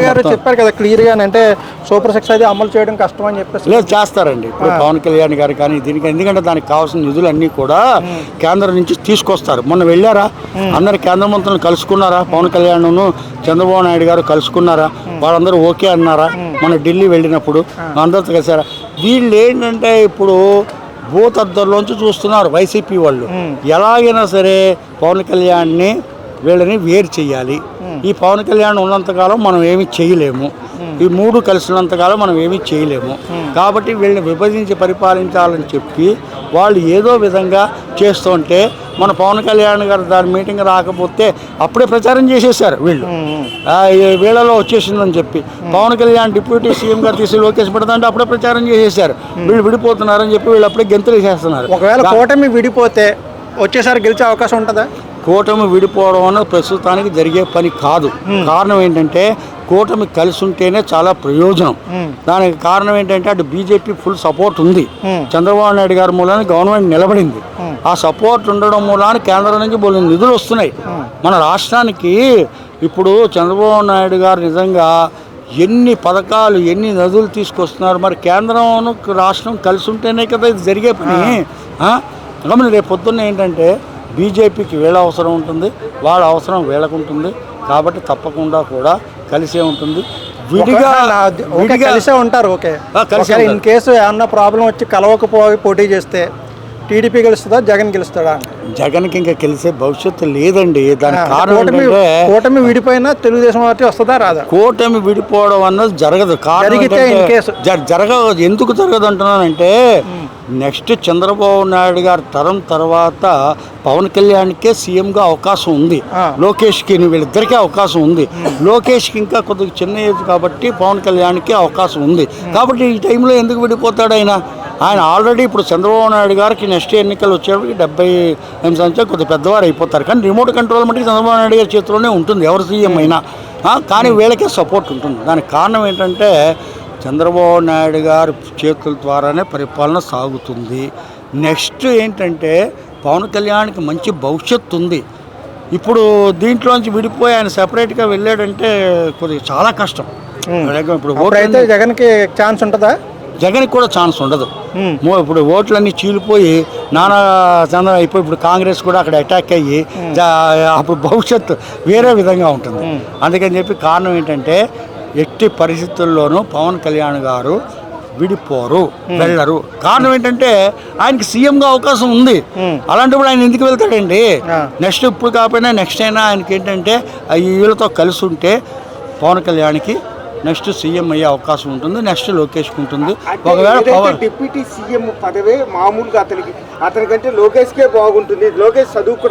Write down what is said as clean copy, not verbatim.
గారు చెప్పారు కదా క్లియర్గా, అంటే సూపర్ సిక్స్ అయితే అమలు చేయడం కష్టం అని చెప్పేసి. లేదు, చేస్తారండి. ఇప్పుడు పవన్ కళ్యాణ్ గారు కానీ దీనికి, ఎందుకంటే దానికి కావాల్సిన నిధులన్నీ కూడా కేంద్రం నుంచి తీసుకొస్తారు. మొన్న వెళ్ళారా అందరు కేంద్ర మంత్రులను కలుసుకున్నారా? పవన్ కళ్యాణ్ చంద్రబాబు నాయుడు గారు కలుసుకున్నారా? వాళ్ళందరూ ఓకే అన్నారా? మన ఢిల్లీ వెళ్ళినప్పుడు అందరితో కలిసారా? వీళ్ళు ఏంటంటే ఇప్పుడు భూతద్దంలోంచి చూస్తున్నారు వైసీపీ వాళ్ళు. ఎలాగైనా సరే పవన్ కళ్యాణ్ని వీళ్ళని వేరు చేయాలి. ఈ పవన్ కళ్యాణ్ ఉన్నంతకాలం మనం ఏమీ చేయలేము, ఈ మూడు కలిసినంతకాలం మనం ఏమీ చేయలేము. కాబట్టి వీళ్ళని విభజించి పరిపాలించాలని చెప్పి వాళ్ళు ఏదో విధంగా చేస్తుంటే మన పవన్ కళ్యాణ్ గారు దాని మీటింగ్ రాకపోతే అప్పుడే ప్రచారం చేసేసారు వీళ్ళు. వీళ్ళలో వచ్చేసిందని చెప్పి పవన్ కళ్యాణ్ డిప్యూటీ సీఎం గారు తీసి లోకేష్ పెడతాంటే అప్పుడే ప్రచారం చేసేసారు. వీళ్ళు విడిపోతున్నారని చెప్పి వీళ్ళు అప్పుడే గెంతులు వేసేస్తున్నారు. ఒకవేళ కూటమి విడిపోతే వచ్చేసారి గెలిచే అవకాశం ఉంటుందా? కూటమి విడిపోవడం అన్నది ప్రస్తుతానికి జరిగే పని కాదు. కారణం ఏంటంటే కూటమి కలిసి ఉంటేనే చాలా ప్రయోజనం. దానికి కారణం ఏంటంటే అటు బీజేపీ ఫుల్ సపోర్ట్ ఉంది. చంద్రబాబు నాయుడు గారి మూలాన గవర్నమెంట్ నిలబడింది. ఆ సపోర్ట్ ఉండడం మూలాన కేంద్రం నుంచి బోలెడు నిధులు వస్తున్నాయి మన రాష్ట్రానికి. ఇప్పుడు చంద్రబాబు నాయుడు గారు నిజంగా ఎన్ని పథకాలు, ఎన్ని నిధులు తీసుకొస్తున్నారు. మరి కేంద్రం రాష్ట్రం కలిసి ఉంటేనే కదా ఇది జరిగే పని. గమని రేపు పొద్దున్న ఏంటంటే బీజేపీకి వీళ్ళ అవసరం ఉంటుంది, వాళ్ళ అవసరం వీళ్ళకు ఉంటుంది. కాబట్టి తప్పకుండా కూడా కలిసే ఉంటుంది. విడిగా కలిసే ఉంటారు. ఓకే, ఇన్ కేసు ఏమన్నా ప్రాబ్లం వచ్చి కలవకపోయి పోటీ చేస్తే టీడీపీ గెలుస్తుందా, జగన్ గెలుస్తాడా? జగన్కి ఇంకా గెలిచే భవిష్యత్తు లేదండి. దానికి కారణం ఏంటంటే కూటమి విడిపోయినా తెలుగుదేశం పార్టీ వస్తుందా రాదా? కూటమి విడిపోవడం అన్నది జరగదు. జరగదు. ఎందుకు జరగదు అంటున్నానంటే నెక్స్ట్ చంద్రబాబు నాయుడు గారి తరం తర్వాత పవన్ కళ్యాణ్కే సీఎంగా అవకాశం ఉంది, లోకేష్కి వీళ్ళిద్దరికీ అవకాశం ఉంది. లోకేష్కి ఇంకా కొద్దిగా చిన్న ఏజ్ కాబట్టి పవన్ కళ్యాణ్కి అవకాశం ఉంది. కాబట్టి ఈ టైంలో ఎందుకు విడిపోతాడు ఆయన? ఆయన ఆల్రెడీ ఇప్పుడు చంద్రబాబు నాయుడు గారికి నెక్స్ట్ ఎన్నికలు వచ్చేప్పటికి 70 సంవత్సరాలు కొద్దిగా పెద్దవారు అయిపోతారు. కానీ రిమోట్ కంట్రోల్ మటుకు చంద్రబాబు నాయుడు గారి చేతిలోనే ఉంటుంది ఎవరు సీఎం అయినా. కానీ వీళ్ళకే సపోర్ట్ ఉంటుంది. దానికి కారణం ఏంటంటే చంద్రబాబు నాయుడు గారి చేతుల ద్వారానే పరిపాలన సాగుతుంది. నెక్స్ట్ ఏంటంటే పవన్ కళ్యాణ్కి మంచి భవిష్యత్తు ఉంది. ఇప్పుడు దీంట్లోంచి విడిపోయి ఆయన సెపరేట్గా వెళ్ళాడంటే కొద్దిగా చాలా కష్టం. ఇప్పుడు జగన్కి ఛాన్స్ ఉంటుందా? జగన్కి కూడా ఛాన్స్ ఉండదు. ఇప్పుడు ఓట్లన్నీ చీలిపోయి నానా చంద్ర అయిపోయి ఇప్పుడు కాంగ్రెస్ కూడా అక్కడ అటాక్ అయ్యి అప్పుడు భవిష్యత్తు వేరే విధంగా ఉంటుంది. అందుకని చెప్పి కారణం ఏంటంటే ఎట్టి పరిస్థితుల్లోనూ పవన్ కళ్యాణ్ గారు విడిపోరు, వెళ్ళరు. కారణం ఏంటంటే ఆయనకి సీఎంగా అవకాశం ఉంది. అలాంటప్పుడు ఆయన ఎందుకు వెళ్తాడండి? నెక్స్ట్ ఇప్పుడు కాకపోయినా నెక్స్ట్ అయినా ఆయనకి ఏంటంటే వీళ్ళతో కలిసి ఉంటే పవన్ కళ్యాణ్కి నెక్స్ట్ సీఎం అయ్యే అవకాశం ఉంటుంది. నెక్స్ట్ లోకేష్కి ఉంటుంది. ఒకవేళ డిప్యూటీ సీఎం పదవే మామూలుగా అతనికంటే లోకేష్కే బాగుంటుంది. లోకేష్ చదువుకున్న